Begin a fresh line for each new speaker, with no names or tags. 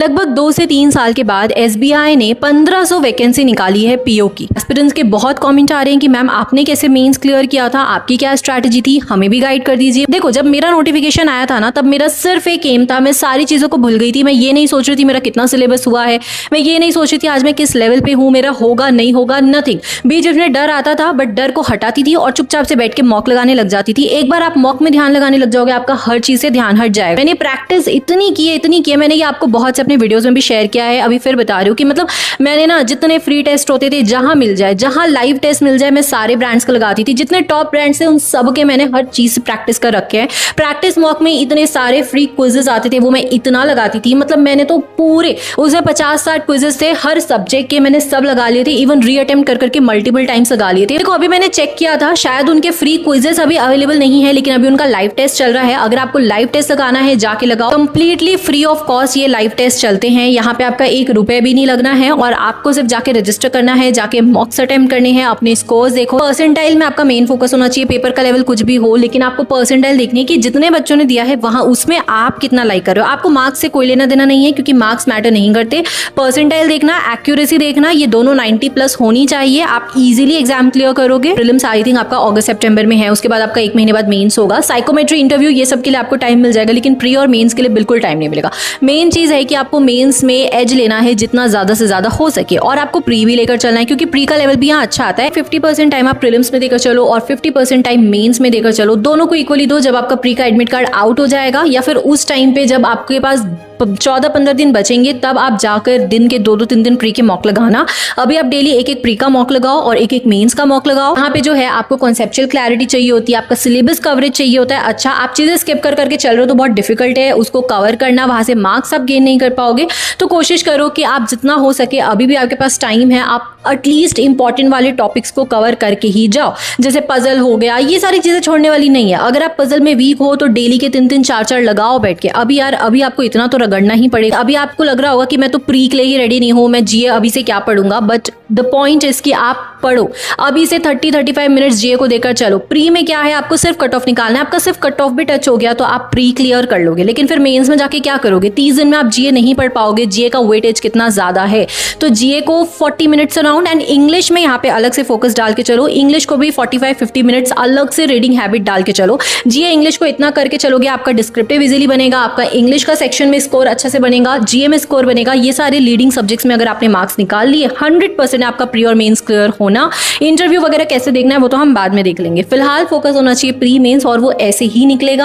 लगभग 2 से 3 साल के बाद एसबीआई ने 1500 वैकेंसी निकाली है पीओ की। एस्पिरेंट्स के बहुत कमेंट आ रहे हैं कि मैम आपने कैसे मेंस क्लियर किया था, आपकी क्या स्ट्रैटेजी थी, हमें भी गाइड कर दीजिए। देखो, जब मेरा नोटिफिकेशन आया था ना, तब मेरा सिर्फ एक एम था, मैं सारी चीजों को भूल गई थी। मैं ये नहीं सोच रही थी मेरा कितना सिलेबस हुआ है, मैं ये नहीं सोच रही थी आज मैं किस लेवल पे हूँ, मेरा होगा नहीं होगा, नथिंग। बीच में डर आता था, बट डर को हटाती थी और चुपचाप से बैठ के मॉक लगाने लग जाती थी। एक बार आप मॉक में ध्यान लगाने लग जाओगे, आपका हर चीज से ध्यान हट जाएगा। मैंने प्रैक्टिस इतनी की है, मैंने ये आपको बहुत से अपने वीडियोज में भी शेयर क्या है, अभी फिर बता रही हूँ कि मतलब मैंने ना जितने फ्री टेस्ट होते थे, जहां मिल जाए, जहां लाइव टेस्ट मिल जाए, मैं सारे ब्रांड्स को लगाती थी। जितने टॉप ब्रांड्स थे उन सब के मैंने हर चीज प्रैक्टिस कर रखे हैं। प्रैक्टिस मॉक में इतने सारे फ्री क्विजेस आते थे, वो मैं इतना लगाती थी। मतलब मैंने तो पूरे उसमें 50-60 क्विजेस थे हर सब्जेक्ट के, मैंने सब लगा लिए थे। इवन री अटेम्प्ट कर करके मल्टीपल टाइम्स लगा लिए थे। देखो, अभी मैंने चेक किया था, शायद उनके फ्री क्विजेस अभी अवेलेबल नहीं है, लेकिन अभी उनका लाइव टेस्ट चल रहा है। अगर आपको लाइव टेस्ट लगाना है, जाके लगाओ, कंप्लीटली फ्री ऑफ कॉस्ट ये लाइव टेस्ट चलते हैं। यहाँ पे आपका 1 रुपए भी नहीं लगना है और आपको सिर्फ जाके रजिस्टर करना है, जाके मॉक्स अटेम्प्ट करने हैं, अपने स्कोर्स देखो। परसेंटाइल में आपका मेन फोकस होना चाहिए, पेपर का लेवल कुछ भी हो, लेकिन आपको परसेंटाइल देखनी है कि जितने बच्चों ने दिया है वहां उसमें आप कितना लाइक कर रहे हो। आपको मार्क्स से कोई लेना देना नहीं है, क्योंकि मार्क्स मैटर नहीं करते। परसेंटाइल देखना, एक्यूरेसी देखना, ये दोनों 90+ होनी चाहिए। आप इजीली एग्जाम क्लियर करोगे। प्रीलिम्स आई थिंक आपका अगस्त सितंबर में है, उसके बाद आपका 1 महीने बाद मेंस होगा। साइकोमेट्री, इंटरव्यू, ये सब के लिए आपको टाइम मिल जाएगा, लेकिन प्री और मेंस के लिए बिल्कुल टाइम नहीं मिलेगा। मेन चीज है कि आपको मेंस में एज लेना है जितना ज्यादा से ज्यादा हो सके, और आपको प्री भी लेकर चलना है, क्योंकि प्री का लेवल भी यहाँ अच्छा आता है। 50% टाइम आप प्रीलिम्स में देकर चलो और 50% टाइम मेंस में देकर चलो। दोनों को इक्वली दो। जब आपका प्री का एडमिट कार्ड आउट हो जाएगा, या फिर उस टाइम पे जब आपके पास 14-15 दिन बचेंगे, तब आप जाकर दिन के 2-3 दिन प्री के मॉक लगाना। अभी आप डेली एक प्री का मॉक लगाओ और एक मेंस का मॉक लगाओ। यहाँ पे जो है आपको कॉन्सेप्चुअल क्लैरिटी चाहिए होती है, आपका सिलेबस कवरेज चाहिए होता है। अच्छा, आप चीजें स्किप कर करके चल रहे हो तो बहुत डिफिकल्ट है उसको कवर करना, वहां से मार्क्स आप गेन नहीं कर पाओगे। तो कोशिश करो कि आप जितना हो सके, अभी भी आपके पास टाइम है, आप एटलीस्ट इंपॉर्टेंट वाले टॉपिक्स को कवर करके ही जाओ। जैसे पजल हो गया, ये सारी चीजें छोड़ने वाली नहीं है। अगर आप पजल में वीक हो तो डेली के 3-3 4-4 लगाओ बैठ के। अभी यार, अभी आपको इतना तो रगड़ना ही पड़ेगा। अभी आपको लग रहा होगा कि मैं तो प्री के लिए ही रेडी नहीं हूं, मैं जीए अभी से क्या पढ़ूंगा, बट द पॉइंट इज कि आप पढ़ो अभी से। 30-35 मिनट्स जीए को देकर चलो। प्री में क्या है, आपको सिर्फ कट ऑफ निकालना है। आपका सिर्फ कट ऑफ भी टच हो गया तो आप प्री क्लियर कर लोगे, लेकिन फिर मेंस में जाके क्या करोगे? 30 दिन में आप जीए नहीं पढ़ पाओगे। जीए का वेटेज कितना ज्यादा है, तो जीए को 40 मिनट्स अराउंड, एंड इंग्लिश में यहाँ पे अलग से फोकस डाल के चलो। इंग्लिश को भी 45-50 मिनट्स अलग से रीडिंग हैबिट डाल के चलो। जीए इंग्लिश को इतना करके चलोगे, आपका डिस्क्रिप्टिव इजीली बनेगा, आपका इंग्लिश का सेक्शन में स्कोर अच्छा से बनेगा, जीए में स्कोर बनेगा। ये सारे लीडिंग सब्जेक्ट्स में अगर आपने मार्क्स निकाल लिए, 100% आपका प्री और मेंस क्लियर होना। इंटरव्यू वगैरह कैसे देखना है वो तो हम बाद में देख लेंगे। फिलहाल फोकस होना चाहिए प्री मेंस, और वो ऐसे ही निकलेगा।